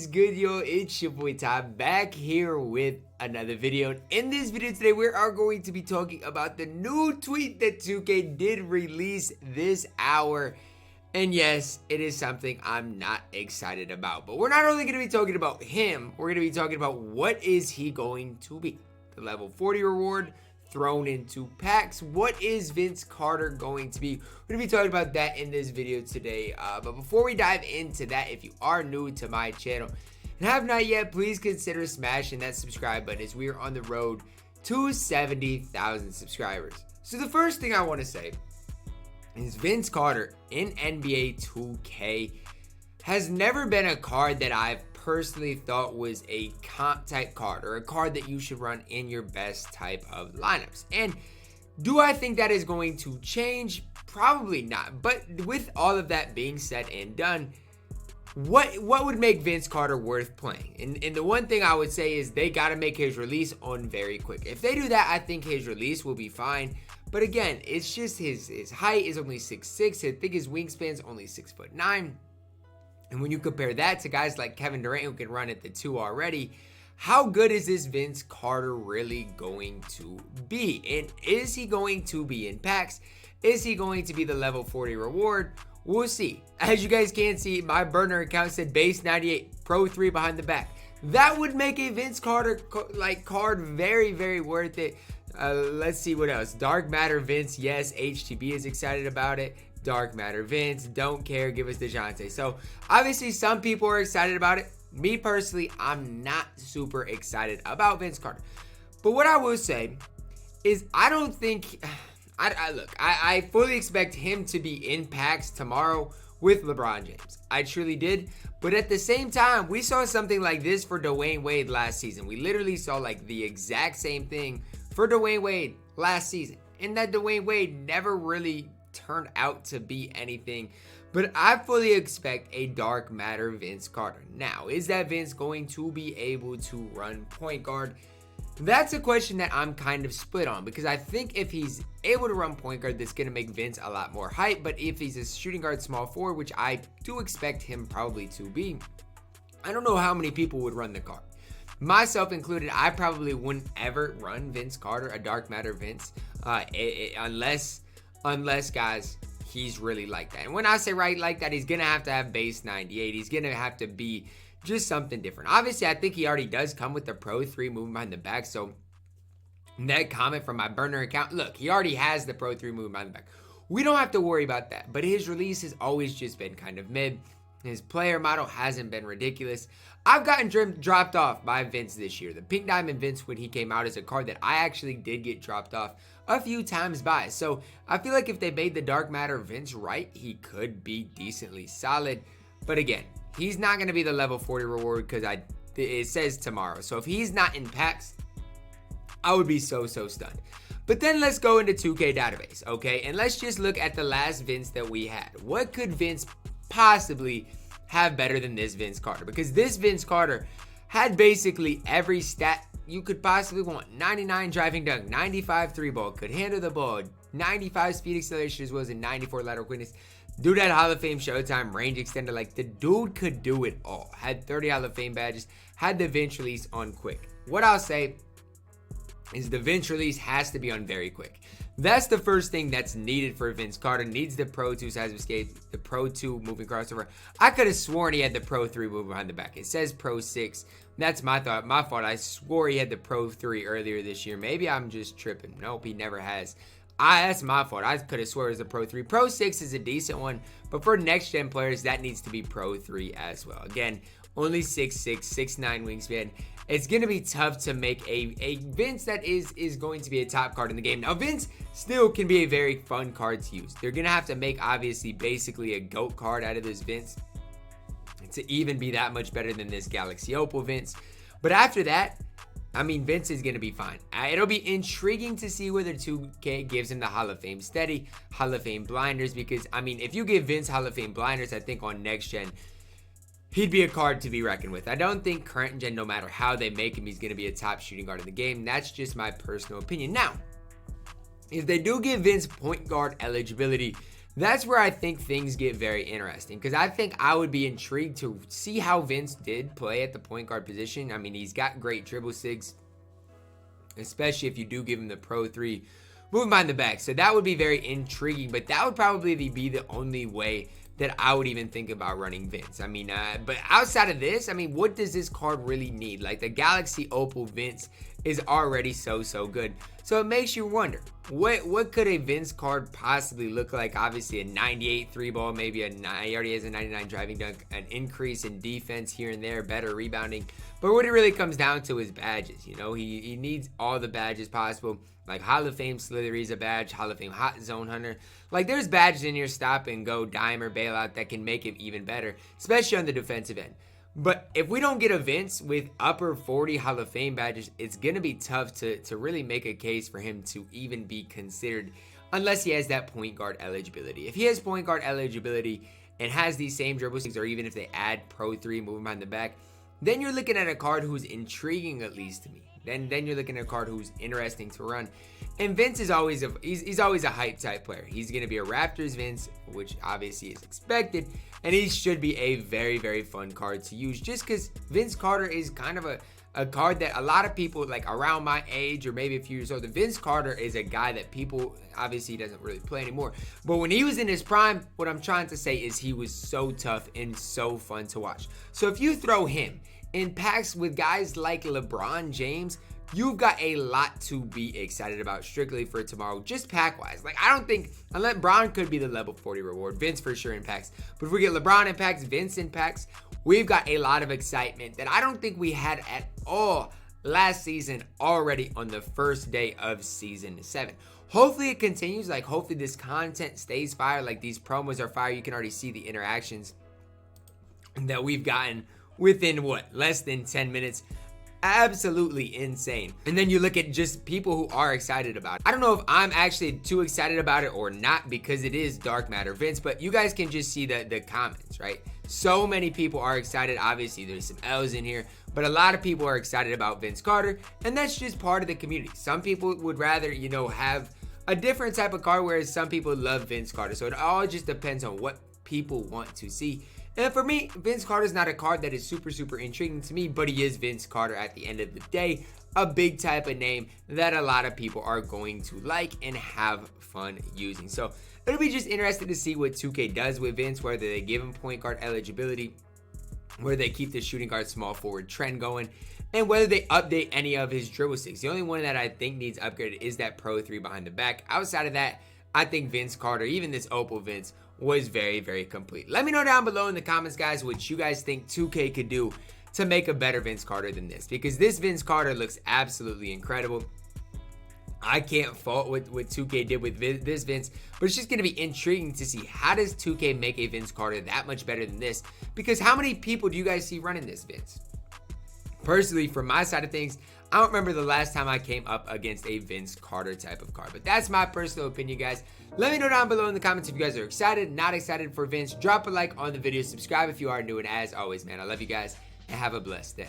is good, yo? It's your boy Ty back here with another video. In this video today, we are going to be talking about the new tweet that 2K did release this hour. And yes, it is something I'm not excited about. But we're not only going to be talking about him, we're going to be talking about what is he going to be. The level 40 reward thrown into packs. What is Vince Carter going to be? We're going to be talking about that in this video today. But before we dive into that, if you are new to my channel and have not yet, please consider smashing that subscribe button as we are on the road to 70,000 subscribers. So the first thing I want to say is Vince Carter in NBA 2K has never been a card that I've personally thought was a comp type card or a card that you should run in your best type of lineups. And do I think that is going to change? Probably not. But with all of that being said and done, what would make Vince Carter worth playing? And the one thing I would say is they got to make his release on very quick. If they do that, I think his release will be fine. But again, it's just his height is only 6'6". I think his wingspan's only 6'9". And when you compare that to guys like Kevin Durant who can run at the 2 already, how good is this Vince Carter really going to be? And is he going to be in packs? Is he going to be the level 40 reward? We'll see. As you guys can see, my burner account said base 98, pro 3 behind the back. That would make a Vince Carter card very, very worth it. Let's see what else. Dark Matter Vince, yes, HTB is excited about it. Dark Matter Vince, don't care, give us DeJounte. So obviously some people are excited about it. Me personally, I'm not super excited about Vince Carter. But what I will say is I don't think, I fully expect him to be in packs tomorrow with LeBron James. I truly did. But at the same time, we saw something like this for Dwayne Wade last season. We literally saw like the exact same thing for Dwayne Wade last season. And that Dwayne Wade never really turned out to be anything, but I fully expect a Dark Matter Vince Carter. Now, is that Vince going to be able to run point guard? That's a question that I'm kind of split on, because I think if he's able to run point guard, that's going to make Vince a lot more hype. But if he's a shooting guard small forward, which I do expect him probably to be, I don't know how many people would run the card. Myself included, I probably wouldn't ever run Vince Carter, a Dark Matter Vince, unless guys, he's really like that. And when I say right like that, he's gonna have to have base 98. He's gonna have to be just something different. Obviously, I think he already does come with the Pro 3 movement behind the back. So that comment from my burner account, look, he already has the Pro 3 movement behind the back. We don't have to worry about that. But his release has always just been kind of mid. His player model hasn't been ridiculous. I've gotten dropped off by Vince this year. The Pink Diamond Vince, when he came out, is a card that I actually did get dropped off a few times by. So I feel like if they made the Dark Matter Vince right, he could be decently solid. But again, he's not going to be the level 40 reward because it says tomorrow. So if he's not in packs, I would be so stunned. But then let's go into 2K database, okay? And let's just look at the last Vince that we had. What could Vince possibly have better than this Vince Carter? Because this Vince Carter had basically every stat you could possibly want. 99 driving dunk, 95 3 ball, could handle the ball, 95 speed acceleration as well as a 94 lateral quickness. Dude had Hall of Fame showtime, range extender. Like, the dude could do it all. Had 30 Hall of Fame badges, had the Vince release on quick. What I'll say is the Vince release has to be on very quick. That's the first thing that's needed for Vince Carter. Needs the Pro 2 size of escape, the Pro 2 moving crossover. I could have sworn he had the Pro 3 moving behind the back. It says Pro 6. That's my fault. I swore he had the Pro 3 earlier this year. Maybe I'm just tripping. Nope, he never has. That's my fault. I could have swore it was a Pro 3. Pro 6 is a decent one, but for next gen players, that needs to be Pro 3 as well. Again, only 6'6", 6'9" wingspan. It's going to be tough to make a Vince that is going to be a top card in the game. Now, Vince still can be a very fun card to use. They're going to have to make, obviously, basically a GOAT card out of this Vince to even be that much better than this Galaxy Opal Vince. But after that, I mean, Vince is going to be fine. It'll be intriguing to see whether 2K gives him the Hall of Fame steady, Hall of Fame blinders, because, I mean, if you give Vince Hall of Fame blinders, I think on next gen, he'd be a card to be reckoned with. I don't think current gen, no matter how they make him, he's going to be a top shooting guard in the game. That's just my personal opinion. Now, if they do give Vince point guard eligibility, that's where I think things get very interesting, because I think I would be intrigued to see how Vince did play at the point guard position. I mean, he's got great dribble sigs, especially if you do give him the Pro 3 moving behind the back. So that would be very intriguing, but that would probably be the only way that I would even think about running Vince. I mean, but outside of this, I mean, what does this card really need? Like, the Galaxy Opal Vince is already so good. So it makes you wonder, what could a Vince card possibly look like? Obviously a 98 3 ball, maybe he already has a 99 driving dunk, an increase in defense here and there, better rebounding. But what it really comes down to is badges. You know, he needs all the badges possible. Like Hall of Fame Slithery is a badge, Hall of Fame Hot Zone Hunter. Like, there's badges in your stop and go, dime, or bailout that can make him even better, especially on the defensive end. But if we don't get a Vince with upper 40 Hall of Fame badges, it's going to be tough to really make a case for him to even be considered unless he has that point guard eligibility. If he has point guard eligibility and has these same dribble sticks, or even if they add Pro 3 moving behind the back, then you're looking at a card who's intriguing, at least to me. Then you're looking at a card who's interesting to run. And Vince is always he's always a hype type player. He's going to be a Raptors Vince, which obviously is expected. And he should be a very fun card to use, just because Vince Carter is kind of a card that a lot of people, like around my age or maybe a few years older, Vince Carter is a guy that people, obviously he doesn't really play anymore, but when he was in his prime, what I'm trying to say is he was so tough and so fun to watch. So if you throw him in packs with guys like LeBron James, you've got a lot to be excited about strictly for tomorrow, just pack-wise. Like, I don't think, unless LeBron could be the level 40 reward, Vince for sure in packs. But if we get LeBron in packs, Vince in packs, we've got a lot of excitement that I don't think we had at all last season already on the first day of Season 7. Hopefully it continues. Like, hopefully this content stays fire. Like, these promos are fire. You can already see the interactions that we've gotten within, less than 10 minutes. Absolutely insane. And then you look at just people who are excited about it. I don't know if I'm actually too excited about it or not, because it is Dark Matter Vince, but you guys can just see the comments, right? So many people are excited. Obviously there's some L's in here, but a lot of people are excited about Vince Carter, and that's just part of the community. Some people would rather, you know, have a different type of card, whereas some people love Vince Carter. So it all just depends on what people want to see. And for me, Vince Carter is not a card that is super intriguing to me, but he is Vince Carter at the end of the day, a big type of name that a lot of people are going to like and have fun using. So it'll be just interesting to see what 2K does with Vince, whether they give him point guard eligibility, whether they keep the shooting guard small forward trend going, and whether they update any of his dribble sticks. The only one that I think needs upgraded is that Pro 3 behind the back. Outside of that, I think Vince Carter, even this Opal Vince, was very complete. Let me know down below in the comments, guys, what you guys think 2K could do to make a better Vince Carter than this, because this Vince Carter looks absolutely incredible. I can't fault what 2K did with this Vince, but it's just going to be intriguing to see how does 2K make a Vince Carter that much better than this, because how many people do you guys see running this Vince? Personally, from my side of things, I don't remember the last time I came up against a Vince Carter type of card, but that's my personal opinion, guys. Let me know down below in the comments if you guys are excited, not excited for Vince. Drop a like on the video, subscribe if you are new, and as always, man, I love you guys, and have a blessed day.